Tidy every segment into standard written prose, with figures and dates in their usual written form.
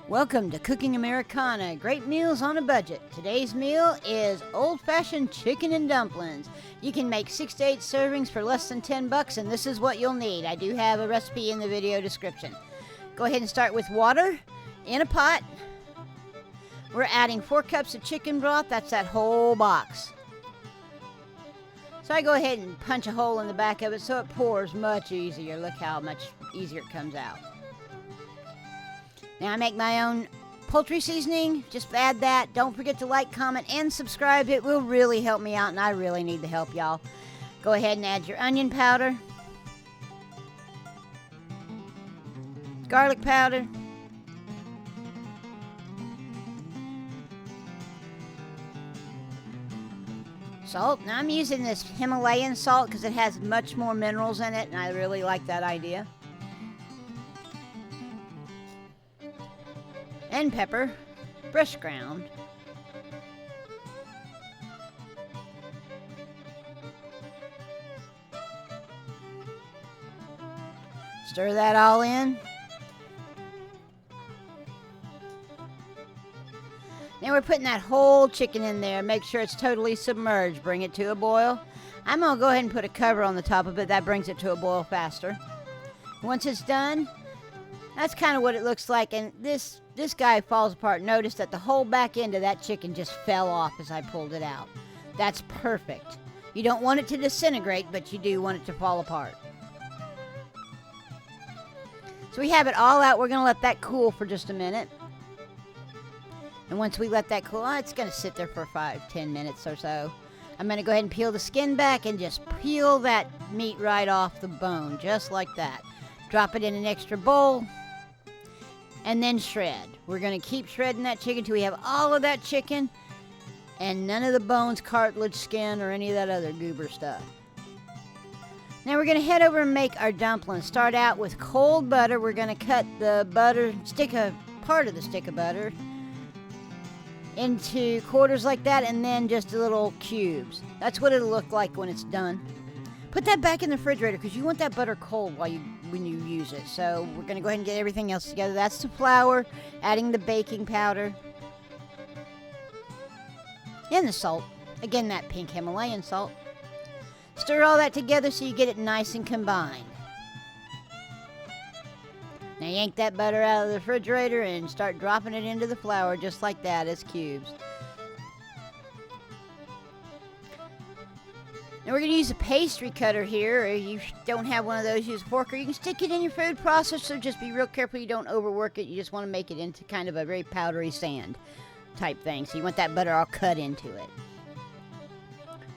Welcome to Cooking Americana, great meals on a budget. Today's meal is Old Fashioned Chicken Dumplings. You can make 6 to 8 servings for less than $10, and this is what you'll need. I do have a recipe in the video description. Go ahead and start with water in a pot. We're adding 4 cups of chicken broth, that's that whole box. So I go ahead and punch a hole in the back of it so it pours much easier. Look how much easier it comes out. Now I make my own poultry seasoning. Just add that. Don't forget to like, comment, and subscribe. It will really help me out, and I really need the help, y'all. Go ahead and add your onion powder, garlic powder, salt. Now I'm using this Himalayan salt because it has much more minerals in it, and I really like that idea. And pepper, fresh ground. Stir that all in. Now we're putting that whole chicken in there. Make sure it's totally submerged. Bring it to a boil. I'm going to go ahead and put a cover on the top of it. That brings it to a boil faster. Once it's done, that's kind of what it looks like. And this guy falls apart. Notice that the whole back end of that chicken just fell off as I pulled it out. That's perfect. You don't want it to disintegrate, but you do want it to fall apart. So we have it all out. We're going to let that cool for just a minute. And once we let that cool, it's going to sit there for 5-10 minutes or so. I'm going to go ahead and peel the skin back and just peel that meat right off the bone, just like that. Drop it in an extra bowl. And then shred. We're going to keep shredding that chicken till we have all of that chicken and none of the bones, cartilage, skin, or any of that other goober stuff. Now we're going to head over and make our dumplings. Start out with cold butter. We're going to cut the butter, part of the stick of butter into quarters like that, and then just little cubes. That's what it'll look like when it's done. Put that back in the refrigerator because you want that butter cold when you use it. So we're going to go ahead and get everything else together. That's the flour, adding the baking powder, and the salt. Again, that pink Himalayan salt. Stir all that together so you get it nice and combined. Now yank that butter out of the refrigerator and start dropping it into the flour just like that as cubes. Now we're going to use a pastry cutter here. If you don't have one of those, use a fork, or you can stick it in your food processor. Just be real careful you don't overwork it. You just want to make it into kind of a very powdery sand type thing. So you want that butter all cut into it.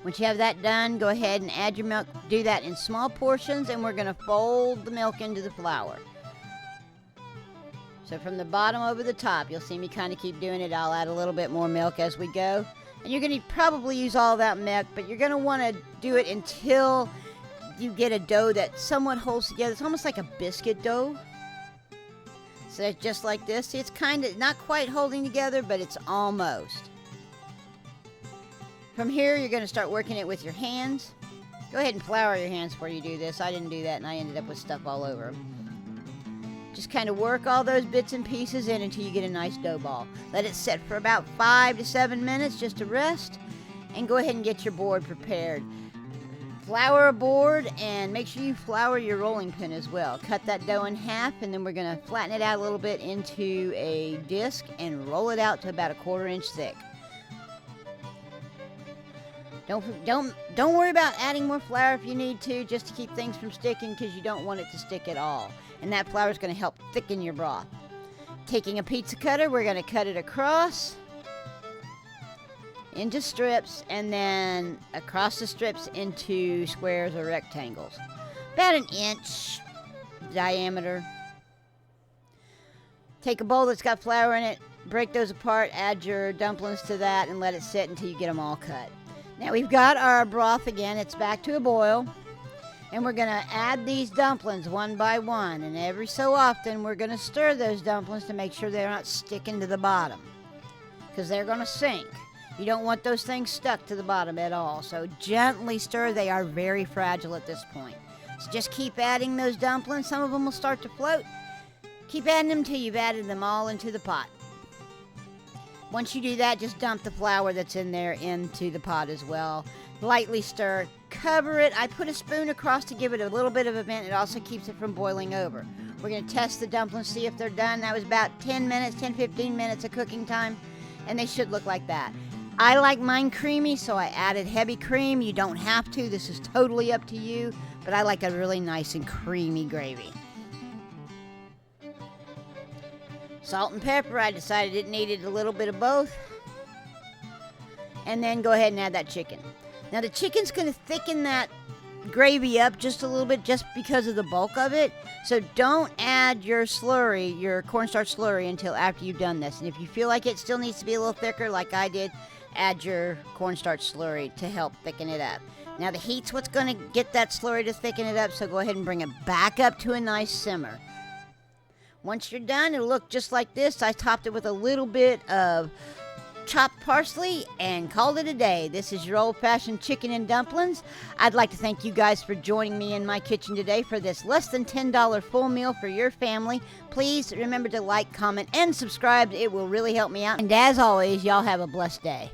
Once you have that done, go ahead and add your milk. Do that in small portions, and we're going to fold the milk into the flour. So from the bottom over the top, you'll see me kind of keep doing it. I'll add a little bit more milk as we go. And you're going to probably use all that milk, but you're going to want to do it until you get a dough that somewhat holds together. It's almost like a biscuit dough. So it's just like this. See, it's kind of not quite holding together, but it's almost. From here, you're going to start working it with your hands. Go ahead and flour your hands before you do this. I didn't do that, and I ended up with stuff all over them. Just kind of work all those bits and pieces in until you get a nice dough ball. Let it set for about 5 to 7 minutes just to rest, and go ahead and get your board prepared. Flour a board, and make sure you flour your rolling pin as well. Cut that dough in half, and then we're going to flatten it out a little bit into a disc and roll it out to about 1/4 inch thick. Don't worry about adding more flour if you need to, just to keep things from sticking, because you don't want it to stick at all. And that flour is going to help thicken your broth. Taking a pizza cutter, we're going to cut it across into strips, and then across the strips into squares or rectangles. About 1 inch diameter. Take a bowl that's got flour in it, break those apart, add your dumplings to that, and let it sit until you get them all cut. Now we've got our broth again. It's back to a boil. And we're going to add these dumplings one by one. And every so often, we're going to stir those dumplings to make sure they're not sticking to the bottom, because they're going to sink. You don't want those things stuck to the bottom at all. So gently stir. They are very fragile at this point. So just keep adding those dumplings. Some of them will start to float. Keep adding them till you've added them all into the pot. Once you do that, just dump the flour that's in there into the pot as well. Lightly stir, cover it. I put a spoon across to give it a little bit of a vent. It also keeps it from boiling over. We're going to test the dumplings, see if they're done. That was about 10 minutes, 10-15 minutes of cooking time, and they should look like that. I like mine creamy, so I added heavy cream. You don't have to. This is totally up to you, but I like a really nice and creamy gravy. Salt and pepper, I decided it needed a little bit of both. And then go ahead and add that chicken. Now the chicken's going to thicken that gravy up just a little bit just because of the bulk of it. So don't add your slurry, your cornstarch slurry, until after you've done this. And if you feel like it still needs to be a little thicker like I did, add your cornstarch slurry to help thicken it up. Now the heat's what's going to get that slurry to thicken it up, so go ahead and bring it back up to a nice simmer. Once you're done, it'll look just like this. I topped it with a little bit of chopped parsley and called it a day. This is your old-fashioned chicken and dumplings. I'd like to thank you guys for joining me in my kitchen today for this less than $10 full meal for your family. Please remember to like, comment, and subscribe. It will really help me out. And as always, y'all have a blessed day.